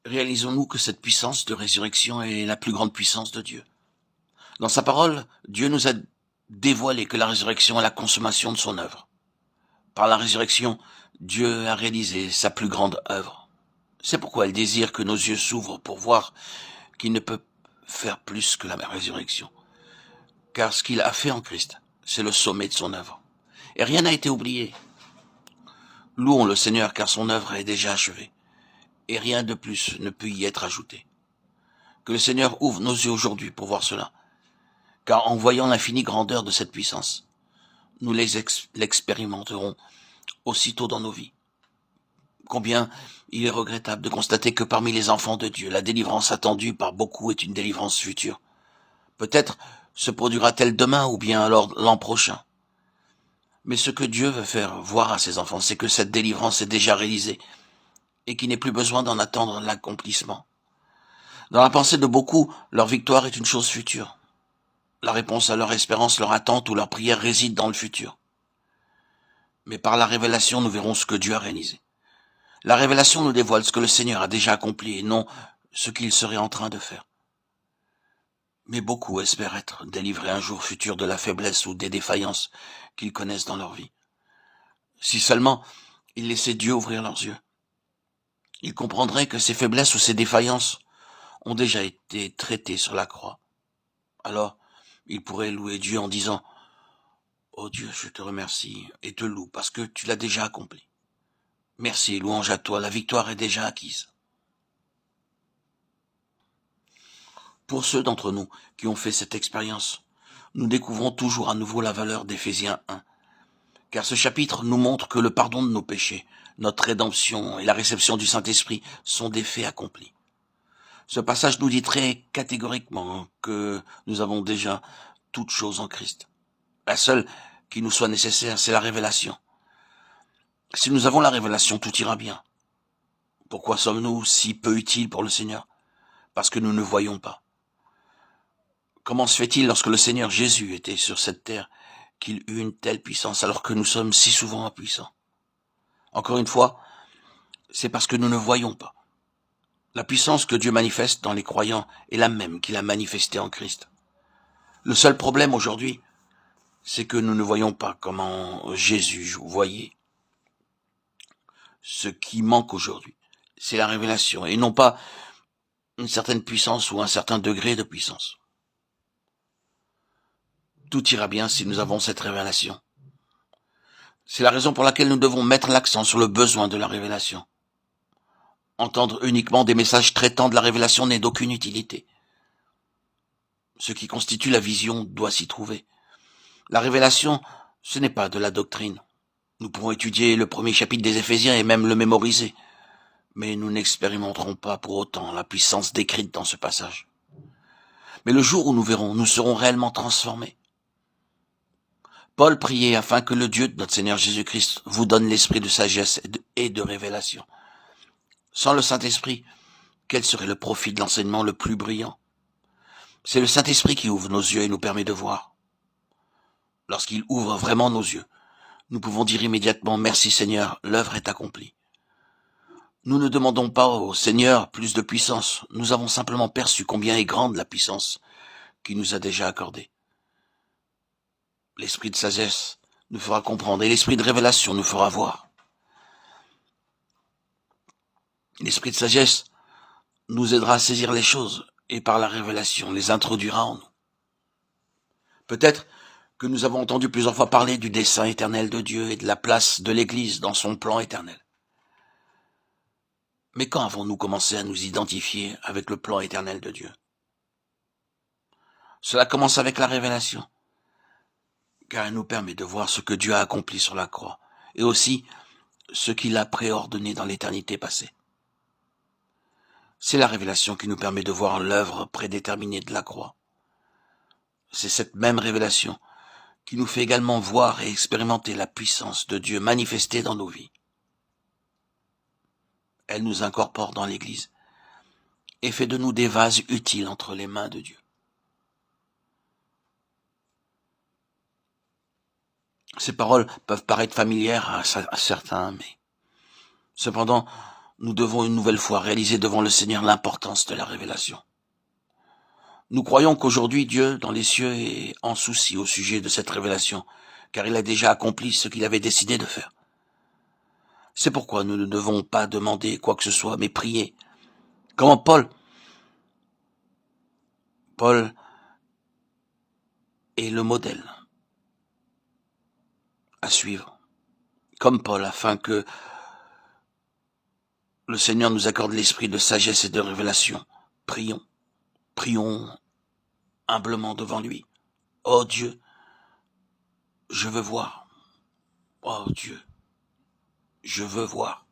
Réalisons-nous que cette puissance de résurrection est la plus grande puissance de Dieu. Dans sa parole, Dieu nous a dévoilé que la résurrection est la consommation de son œuvre. Par la résurrection, Dieu a réalisé sa plus grande œuvre. C'est pourquoi il désire que nos yeux s'ouvrent pour voir qu'il ne peut faire plus que la résurrection. Car ce qu'il a fait en Christ, c'est le sommet de son œuvre. Et rien n'a été oublié. Louons le Seigneur car son œuvre est déjà achevée. Et rien de plus ne peut y être ajouté. Que le Seigneur ouvre nos yeux aujourd'hui pour voir cela. Car en voyant l'infinie grandeur de cette puissance, nous l'expérimenterons aussitôt dans nos vies. Combien il est regrettable de constater que parmi les enfants de Dieu, la délivrance attendue par beaucoup est une délivrance future. Peut-être se produira-t-elle demain ou bien alors l'an prochain. Mais ce que Dieu veut faire voir à ses enfants, c'est que cette délivrance est déjà réalisée et qu'il n'est plus besoin d'en attendre l'accomplissement. Dans la pensée de beaucoup, leur victoire est une chose future. La réponse à leur espérance, leur attente ou leur prière réside dans le futur. Mais par la révélation, nous verrons ce que Dieu a réalisé. La révélation nous dévoile ce que le Seigneur a déjà accompli et non ce qu'il serait en train de faire. Mais beaucoup espèrent être délivrés un jour futur de la faiblesse ou des défaillances qu'ils connaissent dans leur vie. Si seulement ils laissaient Dieu ouvrir leurs yeux, ils comprendraient que ces faiblesses ou ces défaillances ont déjà été traitées sur la croix. Alors, ils pourraient louer Dieu en disant « Oh Dieu, je te remercie et te loue parce que tu l'as déjà accompli. Merci, louange à toi, la victoire est déjà acquise. » Pour ceux d'entre nous qui ont fait cette expérience, nous découvrons toujours à nouveau la valeur d'Éphésiens 1. Car ce chapitre nous montre que le pardon de nos péchés, notre rédemption et la réception du Saint-Esprit sont des faits accomplis. Ce passage nous dit très catégoriquement que nous avons déjà toutes choses en Christ. La seule qui nous soit nécessaire, c'est la révélation. Si nous avons la révélation, tout ira bien. Pourquoi sommes-nous si peu utiles pour le Seigneur? Parce que nous ne voyons pas. Comment se fait-il lorsque le Seigneur Jésus était sur cette terre qu'il eut une telle puissance alors que nous sommes si souvent impuissants? Encore une fois, c'est parce que nous ne voyons pas. La puissance que Dieu manifeste dans les croyants est la même qu'il a manifestée en Christ. Le seul problème aujourd'hui, c'est que nous ne voyons pas comment Jésus voyait. Ce qui manque aujourd'hui, c'est la révélation et non pas une certaine puissance ou un certain degré de puissance. Tout ira bien si nous avons cette révélation. C'est la raison pour laquelle nous devons mettre l'accent sur le besoin de la révélation. Entendre uniquement des messages traitant de la révélation n'est d'aucune utilité. Ce qui constitue la vision doit s'y trouver. La révélation, ce n'est pas de la doctrine. Nous pouvons étudier le premier chapitre des Éphésiens et même le mémoriser. Mais nous n'expérimenterons pas pour autant la puissance décrite dans ce passage. Mais le jour où nous verrons, nous serons réellement transformés. Paul priait afin que le Dieu de notre Seigneur Jésus-Christ vous donne l'esprit de sagesse et de révélation. Sans le Saint-Esprit, quel serait le profit de l'enseignement le plus brillant? C'est le Saint-Esprit qui ouvre nos yeux et nous permet de voir. Lorsqu'il ouvre vraiment nos yeux, nous pouvons dire immédiatement « Merci Seigneur, l'œuvre est accomplie ». Nous ne demandons pas au Seigneur plus de puissance, nous avons simplement perçu combien est grande la puissance qu'il nous a déjà accordée. L'esprit de sagesse nous fera comprendre et l'esprit de révélation nous fera voir. L'esprit de sagesse nous aidera à saisir les choses et par la révélation les introduira en nous. Peut-être que nous avons entendu plusieurs fois parler du dessein éternel de Dieu et de la place de l'Église dans son plan éternel. Mais quand avons-nous commencé à nous identifier avec le plan éternel de Dieu? Cela commence avec la révélation, car elle nous permet de voir ce que Dieu a accompli sur la croix, et aussi ce qu'il a préordonné dans l'éternité passée. C'est la révélation qui nous permet de voir l'œuvre prédéterminée de la croix. C'est cette même révélation qui nous fait également voir et expérimenter la puissance de Dieu manifestée dans nos vies. Elle nous incorpore dans l'Église et fait de nous des vases utiles entre les mains de Dieu. Ces paroles peuvent paraître familières à certains, mais cependant, nous devons une nouvelle fois réaliser devant le Seigneur l'importance de la révélation. Nous croyons qu'aujourd'hui Dieu, dans les cieux, est en souci au sujet de cette révélation, car il a déjà accompli ce qu'il avait décidé de faire. C'est pourquoi nous ne devons pas demander quoi que ce soit, mais prier. Comment Paul est le modèle à suivre, comme Paul, afin que le Seigneur nous accorde l'esprit de sagesse et de révélation. Prions humblement devant lui. Oh Dieu, je veux voir. Oh Dieu, je veux voir.